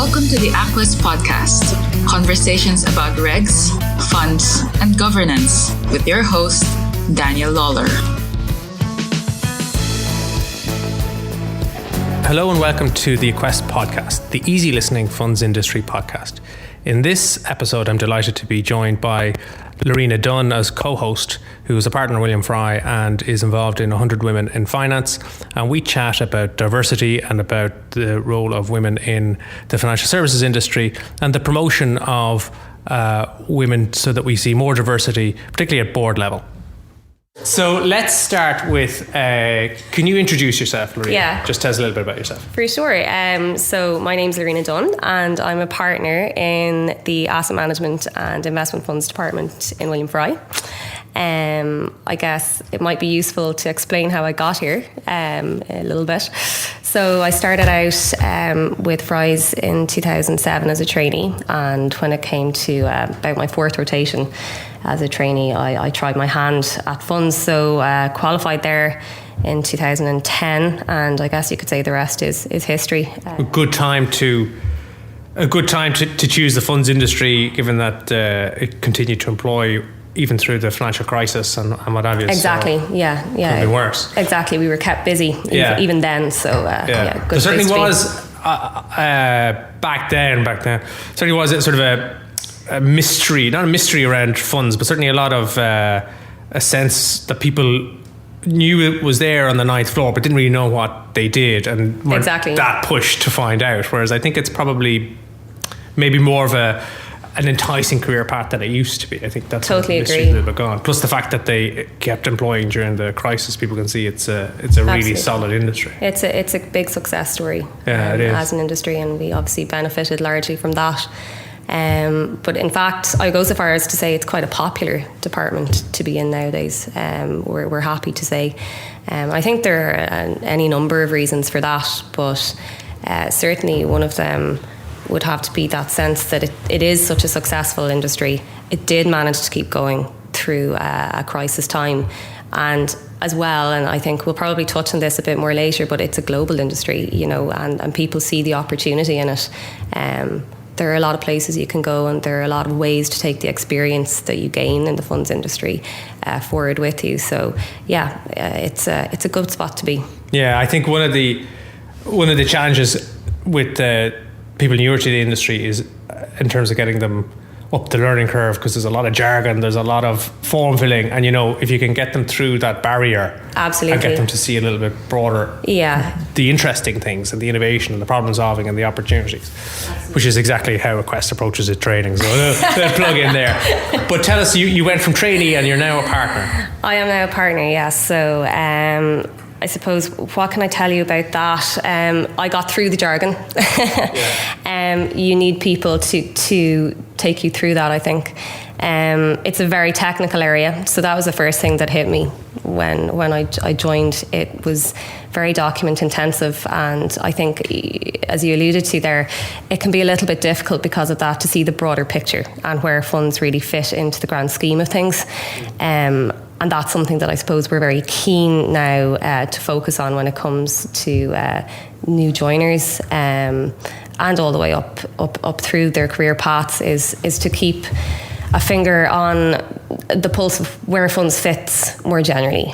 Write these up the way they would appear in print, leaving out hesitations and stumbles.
Welcome to the Aquest Podcast, conversations about regs, funds, and governance with your host, Daniel Lawler. Hello and welcome to the Aquest Podcast, the easy listening funds industry podcast. In this episode, I'm delighted to be joined by Lorena Dunne as co-host, who is a partner at William Fry and is involved in 100 Women in Finance. And we chat about diversity and about the role of women in the financial services industry and the promotion of women so that we see more diversity, particularly at board level. So let's start with, can you introduce yourself, Lorena? Yeah. Just tell us a little bit about yourself. For sure. So my name's Lorena Dunne and I'm a partner in the Asset Management and Investment Funds Department in William Fry. I guess it might be useful to explain how I got here a little bit. So I started out with Fry's in 2007 as a trainee, and when it came to about my fourth rotation as a trainee, I tried my hand at funds, so qualified there in 2010, and I guess you could say the rest is history. A good time to choose the funds industry, given that it continued to employ even through the financial crisis and what have you. Exactly, so yeah. Could be worse. Exactly, we were kept busy even then, so good. There certainly was, back then, certainly was sort of a mystery, not a mystery around funds, but certainly a lot of a sense that people knew it was there on the ninth floor, but didn't really know what they did and weren't that pushed to find out. Whereas I think it's probably maybe more of an enticing career path than it used to be. I think that's totally a little bit gone. Plus the fact that they kept employing during the crisis, people can see it's a really solid industry. It's a big success story it is. As an industry, and we obviously benefited largely from that. But in fact, I go so far as to say it's quite a popular department to be in nowadays. We're happy to say. I think there are any number of reasons for that, but certainly one of them would have to be that sense that it is such a successful industry. It did manage to keep going through a crisis time, and as well, and I think we'll probably touch on this a bit more later, but it's a global industry, and people see the opportunity in it. There are a lot of places you can go, and there are a lot of ways to take the experience that you gain in the funds industry forward with you. So it's a good spot to be. Yeah, I think one of the challenges with people newer to the industry is in terms of getting them up the learning curve, because there's a lot of jargon, there's a lot of form filling, and if you can get them through that barrier, absolutely, and get them to see a little bit broader, the interesting things and the innovation and the problem solving and the opportunities, which is exactly how Aquest approaches its training. So they'll plug in there. But tell us, you went from trainee and you're now a partner. I am now a partner, yes. So I suppose, what can I tell you about that? I got through the jargon. You need people to take you through that, I think. It's a very technical area, so that was the first thing that hit me when I joined. It was very document intensive, and I think, as you alluded to there, it can be a little bit difficult because of that to see the broader picture and where funds really fit into the grand scheme of things. And that's something that I suppose we're very keen now to focus on when it comes to new joiners, and all the way up through their career paths is to keep a finger on the pulse of where funds fits more generally.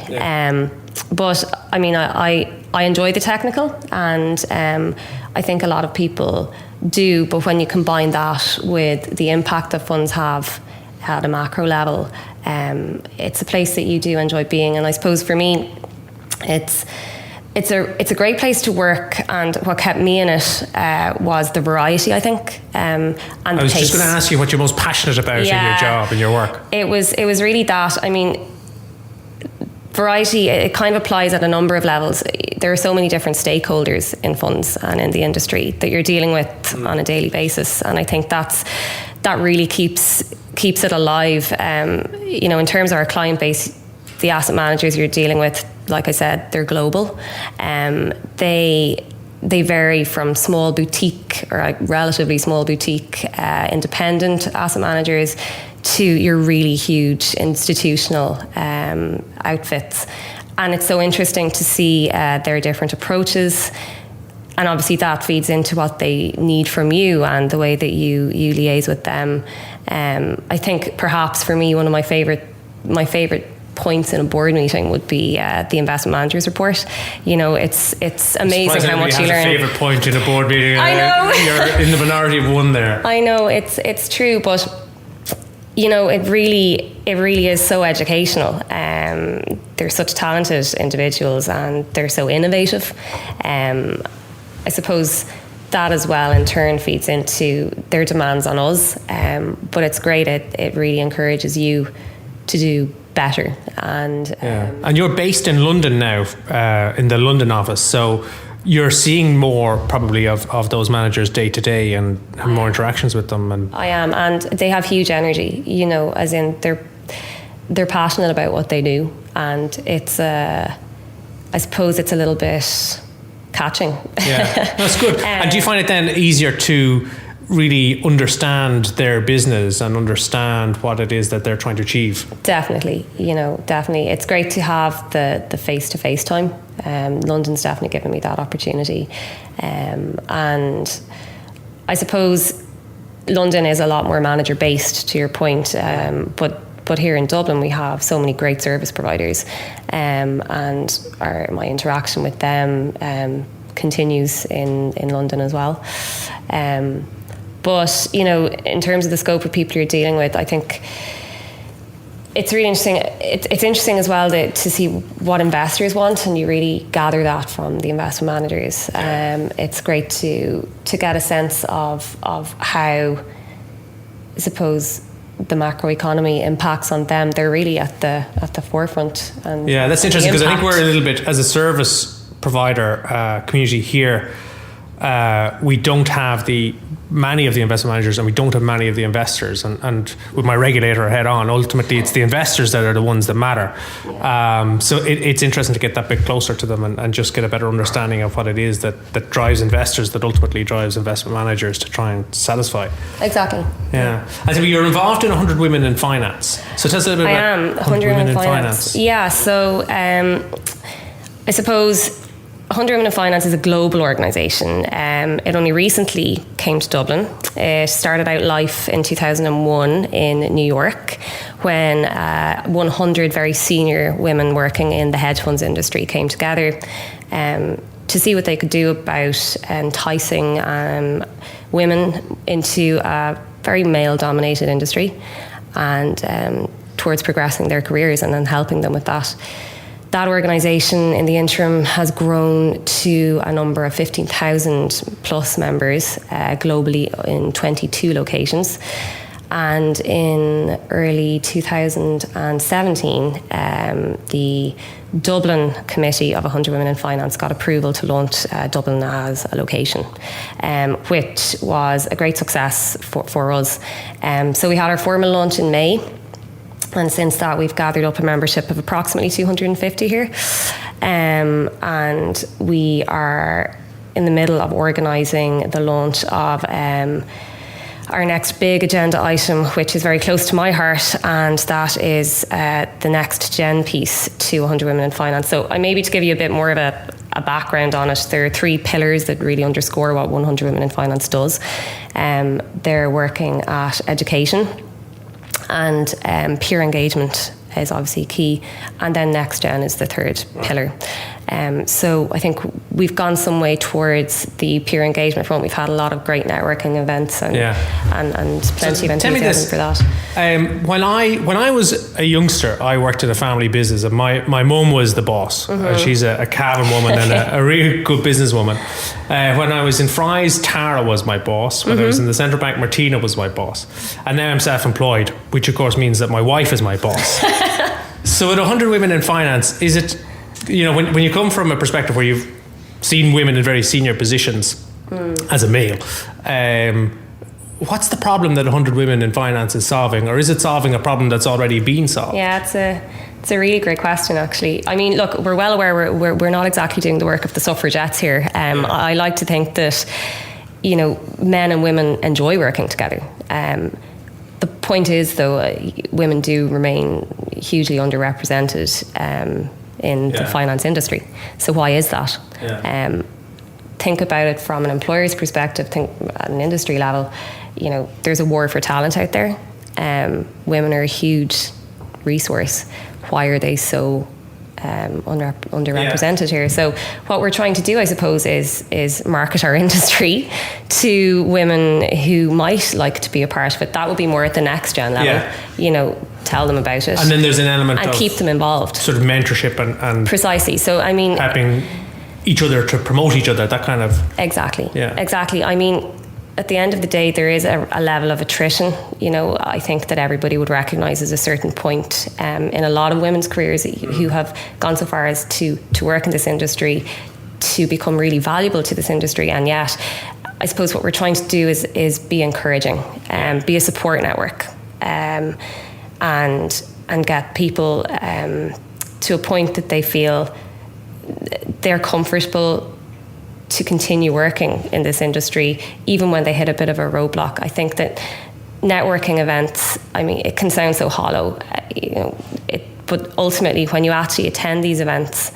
But I mean, I enjoy the technical, and I think a lot of people do. But when you combine that with the impact that funds have at a macro level, it's a place that you do enjoy being. And I suppose for me, it's a great place to work, and what kept me in it was the variety, I think, and I was just going to ask you what you're most passionate about in your job and your work. It was really that. I mean, variety, it kind of applies at a number of levels. There are so many different stakeholders in funds and in the industry that you're dealing with on a daily basis, and I think that really keeps it alive. In terms of our client base, the asset managers you're dealing with, like I said, they're global. They vary from small boutique or relatively small boutique independent asset managers to your really huge institutional outfits. And it's so interesting to see their different approaches. and obviously that feeds into what they need from you and the way that you liaise with them. I think perhaps for me, one of my favorite points in a board meeting would be the investment managers report. It's amazing how much you learn. A favorite point in a board meeting. I know. You're in the minority of one there. I know, it's true, but it really is so educational. They're such talented individuals and they're so innovative. I suppose that as well in turn feeds into their demands on us, but it's great. It really encourages you to do better. And you're based in London now, in the London office, so you're seeing more probably of those managers day to day and have more interactions with them. And I am, and they have huge energy, as in they're passionate about what they do, and it's I suppose it's a little bit catching. Yeah, that's good. And do you find it then easier to really understand their business and understand what it is that they're trying to achieve? Definitely, definitely. It's great to have the face-to-face time. London's definitely given me that opportunity. And I suppose London is a lot more manager-based, to your point, but here in Dublin we have so many great service providers, and my interaction with them continues in London as well. But, in terms of the scope of people you're dealing with, I think it's really interesting. It's interesting as well to see what investors want, and you really gather that from the investment managers. It's great to get a sense of how, I suppose, the macroeconomy impacts on them. They're really at the forefront. And that's interesting, because I think we're a little bit, as a service provider community here, we don't have many of the investment managers, and we don't have many of the investors, and with my regulator head on, ultimately it's the investors that are the ones that matter. So it's interesting to get that bit closer to them and just get a better understanding of what it is that drives investors, that ultimately drives investment managers to try and satisfy. Exactly. Yeah. And so you're involved in 100 Women in Finance. So tell us a little bit about 100 Women in Finance. Yeah, so I suppose 100 Women in Finance is a global organisation. It only recently came to Dublin. It started out life in 2001 in New York, when 100 very senior women working in the hedge funds industry came together to see what they could do about enticing women into a very male-dominated industry, and towards progressing their careers and then helping them with that. That organisation in the interim has grown to a number of 15,000 plus members globally in 22 locations. And in early 2017, the Dublin committee of 100 Women in Finance got approval to launch Dublin as a location, which was a great success for us. So we had our formal launch in May. And since that, we've gathered up a membership of approximately 250 here. And we are in the middle of organising the launch of our next big agenda item, which is very close to my heart, and that is the next gen piece to 100 Women in Finance. So maybe to give you a bit more of a background on it, there are 3 pillars that really underscore what 100 Women in Finance does. They're working at education, and peer engagement is obviously key, and then next gen is the third pillar. So I think we've gone some way towards the peer engagement front. We've had a lot of great networking events and plenty of enthusiasm for that. When I was a youngster, I worked in a family business, and my mum was the boss. She's a Cavan woman and a really good businesswoman. When I was in Fry's, Tara was my boss. When I was in the Central Bank, Martina was my boss. And now I'm self-employed, which of course means that my wife is my boss. So at 100 Women in Finance, is it, when you come from a perspective where you've seen women in very senior positions as a male, what's the problem that 100 Women in Finance is solving, or is it solving a problem that's already been solved? Yeah, it's a really great question, actually. I mean, look, we're well aware we're not exactly doing the work of the suffragettes here. I like to think that, men and women enjoy working together. The point is, though, women do remain hugely underrepresented in the finance industry. So why is that? think about it from an employer's perspective, think at an industry level, you know, there's a war for talent out there. Women are a huge resource. Why are they so underrepresented here? So what we're trying to do, I suppose, is market our industry to women who might like to be a part of it. That would be more at the next gen level. You know, tell them about it, and then there's an element and of keep them involved, sort of mentorship and precisely. So I mean, helping each other to promote each other, that kind of exactly. I mean, at the end of the day, there is a level of attrition. You know, I think that everybody would recognise at a certain point in a lot of women's careers who have gone so far as to work in this industry, to become really valuable to this industry. And yet, I suppose what we're trying to do is be encouraging, be a support network, and get people to a point that they feel they're comfortable to continue working in this industry, even when they hit a bit of a roadblock. I think that networking events, I mean, it can sound so hollow, you know, but ultimately when you actually attend these events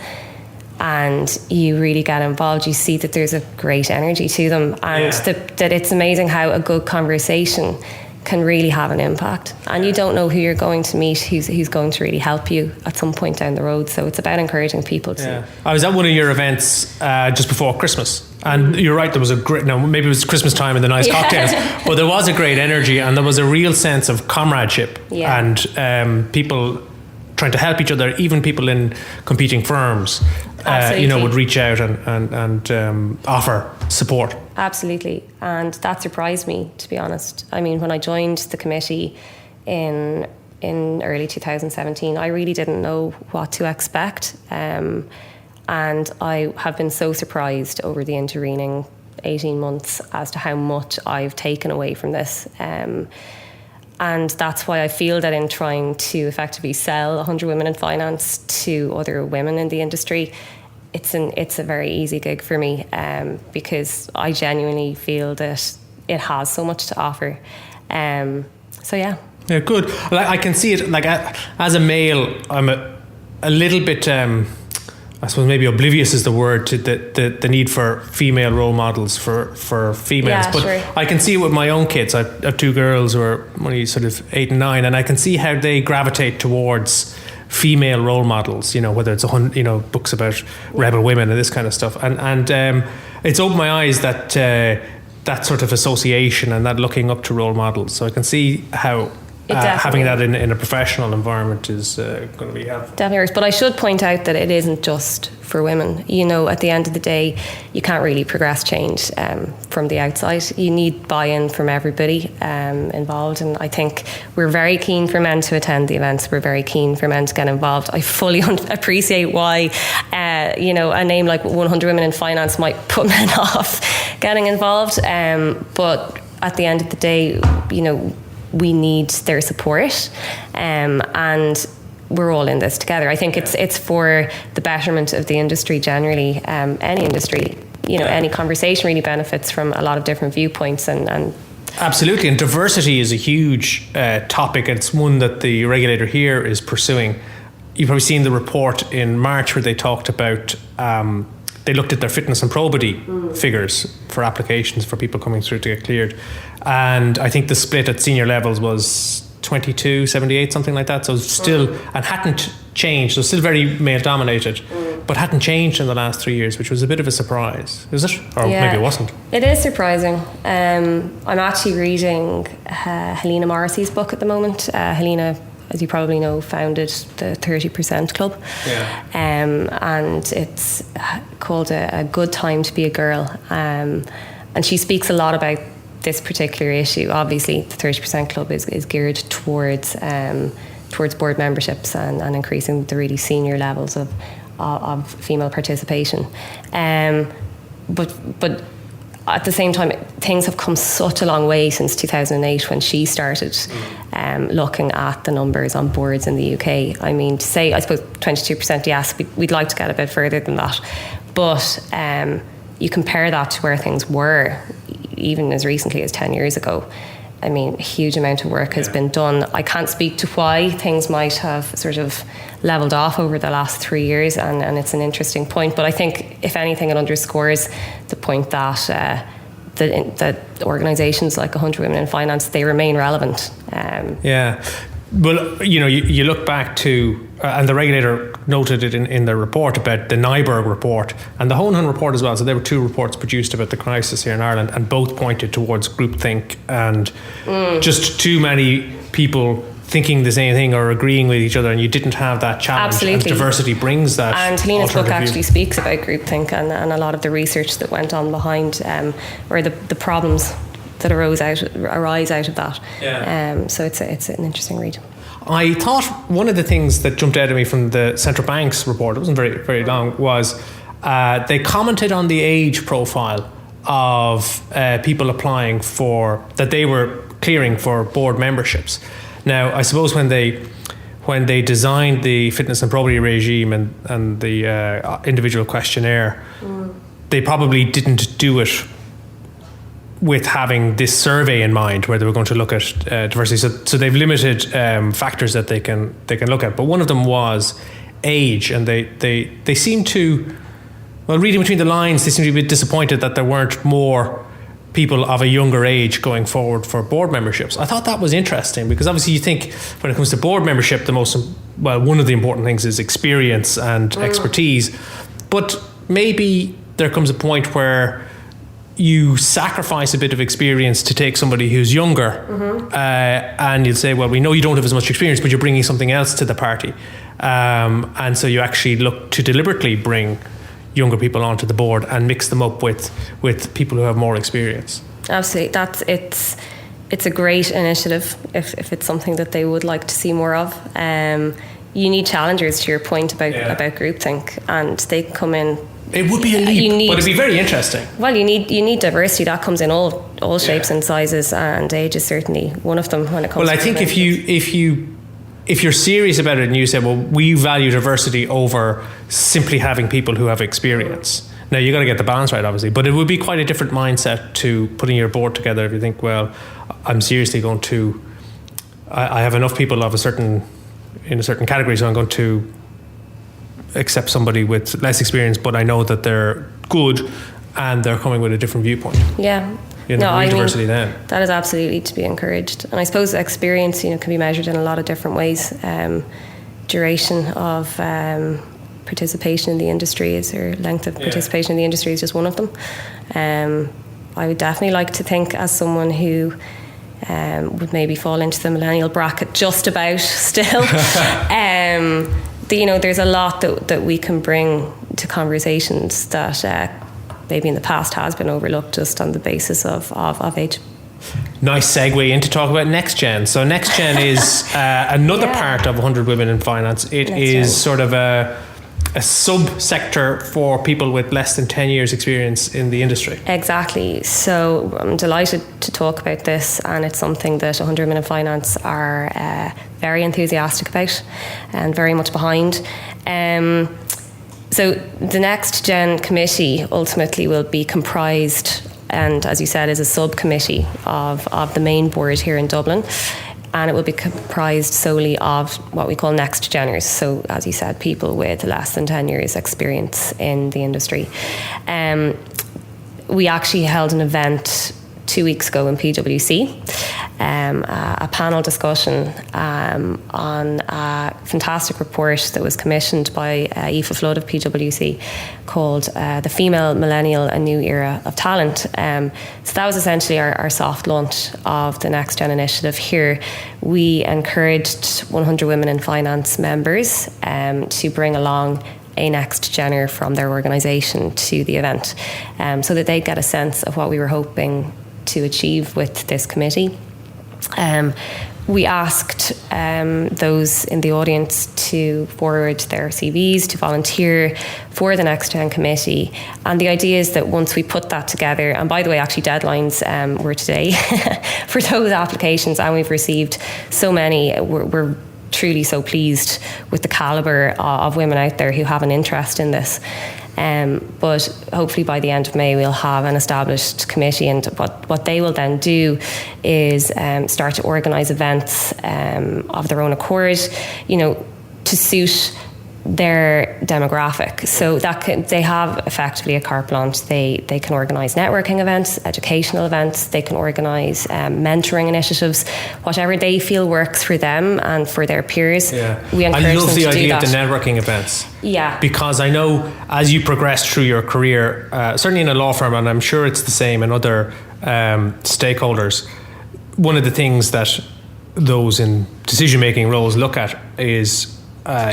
and you really get involved, you see that there's a great energy to them, and that it's amazing how a good conversation can really have an impact, and you don't know who you're going to meet who's going to really help you at some point down the road. So it's about encouraging people to. I was at one of your events just before Christmas, and you're right, there was a great, now maybe it was Christmas time and the nice cocktails, but there was a great energy, and there was a real sense of comradeship, and people trying to help each other, even people in competing firms, you know, would reach out and offer support. Absolutely. And that surprised me, to be honest. I mean, when I joined the committee in early 2017, I really didn't know what to expect. And I have been so surprised over the intervening 18 months as to how much I've taken away from this. And that's why I feel that in trying to effectively sell 100 Women in Finance to other women in the industry, it's a very easy gig for me, because I genuinely feel that it has so much to offer. So yeah. Yeah, good. Like, I can see it. Like, as a male, I'm a little bit. I suppose maybe oblivious is the word to the need for female role models for females. Yeah, but sure. I can see it with my own kids. I have two girls who are only sort of 8 and 9, and I can see how they gravitate towards female role models. You know, whether it's books about rebel women and this kind of stuff. And it's opened my eyes that that sort of association and that looking up to role models. So I can see how. Having that in a professional environment is going to be helpful. Definitely works. But I should point out that it isn't just for women. You know, at the end of the day, you can't really progress change from the outside. You need buy-in from everybody involved. And I think we're very keen for men to attend the events. We're very keen for men to get involved. I fully appreciate why, a name like 100 Women in Finance might put men off getting involved. But at the end of the day, you know, we need their support, and we're all in this together. I think it's for the betterment of the industry generally. Any industry, any conversation really benefits from a lot of different viewpoints and absolutely. And diversity is a huge topic. It's one that the regulator here is pursuing. You've probably seen the report in March where they talked about they looked at their fitness and probity figures for applications for people coming through to get cleared. And I think the split at senior levels was 22-78, something like that. So still, and hadn't changed. So still very male dominated, but hadn't changed in the last 3 years, which was a bit of a surprise. Is it? Or maybe it wasn't. It is surprising. I'm actually reading Helena Morrissey's book at the moment. Helena, as you probably know, founded the 30% Club. Yeah. And it's called A Good Time to Be a Girl. And she speaks a lot about this particular issue. Obviously, the 30% Club is geared towards board memberships and increasing the really senior levels of female participation. But at the same time, things have come such a long way since 2008 when she started looking at the numbers on boards in the UK. I mean, to say, I suppose 22%, yes, we'd like to get a bit further than that. But you compare that to where things were, even as recently as 10 years ago, I mean, a huge amount of work has been done. I can't speak to why things might have sort of levelled off over the last 3 years, and it's an interesting point. But I think, if anything, it underscores the point that that organisations like 100 Women in Finance, they remain relevant. Well, you look back to, and the regulator noted it in their report about the Nyberg report and the Hohenhund report as well. So there were 2 reports produced about the crisis here in Ireland, and both pointed towards groupthink and just too many people thinking the same thing or agreeing with each other, and you didn't have that challenge. Absolutely. And diversity brings that. And Helena's book actually speaks about groupthink and a lot of the research that went on behind, or the problems that arise out of that. So it's an interesting read. I thought one of the things that jumped out at me from the central bank's report, it wasn't very, very long, was they commented on the age profile of people applying for, that they were clearing for board memberships. Now, I suppose when they designed the fitness and probity regime and the individual questionnaire, they probably didn't do it with having this survey in mind, where they were going to look at diversity. So they've limited factors that they can look at. But one of them was age, and they seem to, well, reading between the lines, they seem to be a bit disappointed that there weren't more people of a younger age going forward for board memberships. I thought that was interesting, because obviously you think when it comes to board membership, one of the important things is experience and expertise. But maybe there comes a point where you sacrifice a bit of experience to take somebody who's younger, and you'll say, well, we know you don't have as much experience, but you're bringing something else to the party. And so you actually look to deliberately bring younger people onto the board and mix them up with people who have more experience. Absolutely. It's a great initiative if it's something that they would like to see more of. You need challengers, to your point about groupthink, and they come in. It would be a leap, but it'd be very interesting. Well, you need diversity. That comes in all shapes and sizes, and age is certainly one of them when it comes. Well, I think if you're serious about it and you say, well, we value diversity over simply having people who have experience. Now, you got to get the balance right, obviously, but it would be quite a different mindset to putting your board together if you think, well, I'm seriously going to, I have enough people of in a certain category, so I'm going to accept somebody with less experience, but I know that they're good and they're coming with a different viewpoint. Yeah. Diversity then. That is absolutely to be encouraged. And I suppose experience, can be measured in a lot of different ways. Duration of participation in the industry or length of participation in the industry is just one of them. I would definitely like to think, as someone who would maybe fall into the millennial bracket just about still, there's a lot that we can bring to conversations that maybe in the past has been overlooked just on the basis of age. Nice segue in to talk about Next Gen. So Next Gen is another part of 100 Women in Finance. It is sort of a sub-sector for people with less than 10 years experience in the industry. Exactly. So I'm delighted to talk about this, and it's something that 100 Women in Finance are very enthusiastic about and very much behind. So the Next Gen committee ultimately will be comprised, and as you said, is a subcommittee of the main board here in Dublin. And it will be comprised solely of what we call Next Geners. So, as you said, people with less than 10 years experience in the industry. We actually held an event 2 weeks ago in PwC, a panel discussion on a fantastic report that was commissioned by Aoife Flood of PwC called The Female Millennial: A New Era of Talent. So that was essentially our soft launch of the Next Gen initiative here. We encouraged 100 Women in Finance members to bring along a Next Gener from their organisation to the event, so that they get a sense of what we were hoping to achieve with this committee. We asked those in the audience to forward their CVs, to volunteer for the Next Gen committee. And the idea is that once we put that together, and by the way, actually deadlines were today for those applications, and we've received so many. We're truly so pleased with the calibre of women out there who have an interest in this. But hopefully by the end of May we'll have an established committee, and what they will then do is start to organise events of their own accord, to suit their demographic. So they have effectively a carte blanche. They can organise networking events, educational events, they can organise mentoring initiatives, whatever they feel works for them and for their peers. We encourage I love them the to idea do that. of the networking events. Yeah. Because I know as you progress through your career, certainly in a law firm, and I'm sure it's the same in other stakeholders, one of the things that those in decision-making roles look at is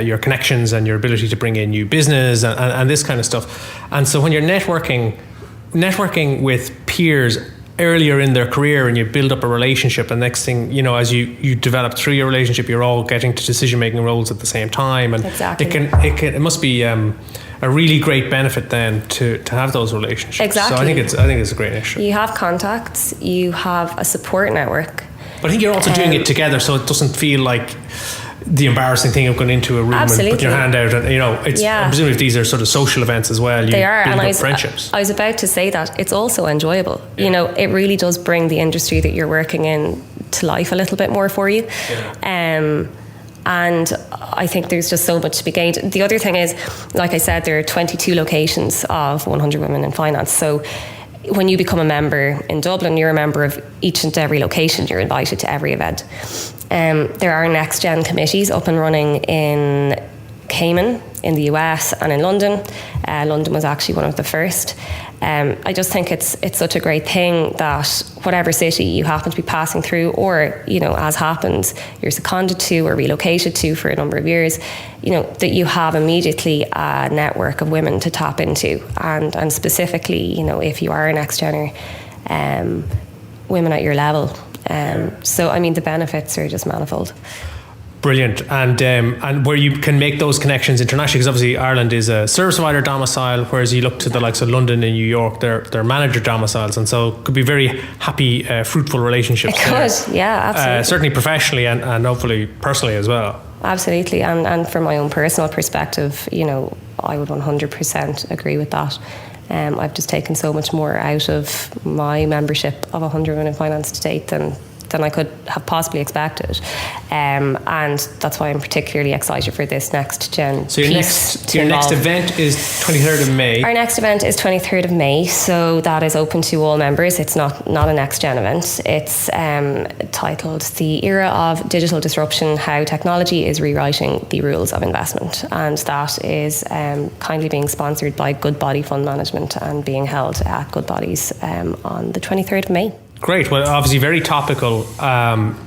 your connections and your ability to bring in new business and this kind of stuff. And so when you're networking with peers earlier in their career and you build up a relationship, and next thing as you develop through your relationship, you're all getting to decision-making roles at the same time, and exactly. it must be a really great benefit then to have those relationships. Exactly. So I think it's a great initiative. You have contacts, you have a support network. But I think you're also doing it together, so it doesn't feel like the embarrassing thing of going into a room Absolutely. and putting your hand out, and it's. I'm presuming if these are sort of social events as well, they are, build and up friendships. I was about to say that it's also enjoyable. It really does bring the industry that you're working in to life a little bit more for you. And I think there's just so much to be gained. The other thing is, like I said, there are 22 locations of 100 Women in Finance. So when you become a member in Dublin, you're a member of each and every location. You're invited to every event. There are next gen committees up and running in Cayman, in the US, and in London. London was actually one of the first. I just think it's such a great thing that whatever city you happen to be passing through, or as happens, you're seconded to or relocated to for a number of years, that you have immediately a network of women to tap into, and specifically, if you are an ex-gener, women at your level. So I mean, the benefits are just manifold. Brilliant. And where you can make those connections internationally, because obviously Ireland is a service provider domicile, whereas you look to the likes of London and New York, they're manager domiciles, and so it could be very happy, fruitful relationships. It could, yeah, absolutely. Certainly professionally and hopefully personally as well. Absolutely, and from my own personal perspective, I would 100% agree with that. I've just taken so much more out of my membership of 100 Women in Finance to date than I could have possibly expected, and that's why I'm particularly excited for this next gen. So your next event is 23rd of May. Our next event is 23rd of May, so that is open to all members. It's not a next gen event. It's titled "The Era of Digital Disruption: How Technology is Rewriting the Rules of Investment," and that is kindly being sponsored by Goodbody Fund Management and being held at Goodbody's on the 23rd of May. Great. Well, obviously very topical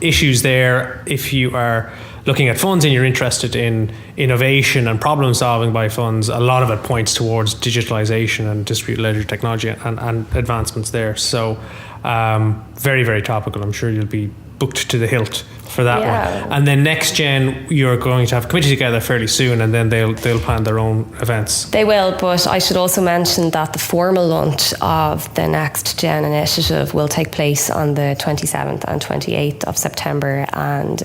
issues there. If you are looking at funds and you're interested in innovation and problem solving by funds, a lot of it points towards digitalization and distributed ledger technology and advancements there. So very, very topical. I'm sure you'll be booked to the hilt for that one. And then next gen, you're going to have a committee together fairly soon, and then they'll plan their own events. They will, but I should also mention that the formal launch of the next gen initiative will take place on the 27th and 28th of September, and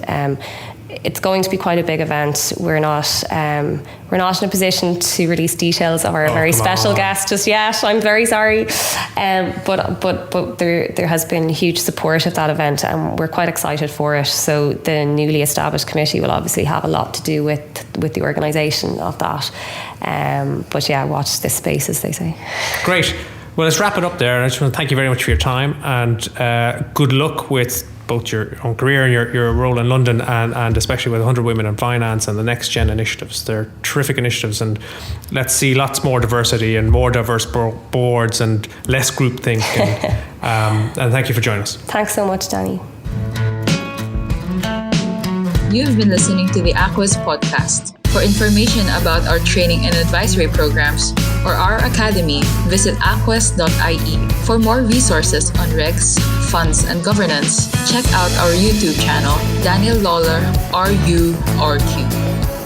it's going to be quite a big event. We're not in a position to release details of our very special guest just yet. I'm very sorry, but there has been huge support of that event, and we're quite excited for it. So the newly established committee will obviously have a lot to do with the organisation of that. But yeah, watch this space, as they say. Great. Well, let's wrap it up there. I just want to thank you very much for your time, and good luck with both your own career and your role in London, and especially with 100 Women in Finance and the Next Gen initiatives. They're terrific initiatives, and let's see lots more diversity and more diverse boards and less groupthink. And thank you for joining us. Thanks so much, Danny. You've been listening to the Aquest Podcast. For information about our training and advisory programs or our academy, visit aquest.ie. For more resources on regs, funds, and governance, check out our YouTube channel, Daniel Lawler, RU, RQ.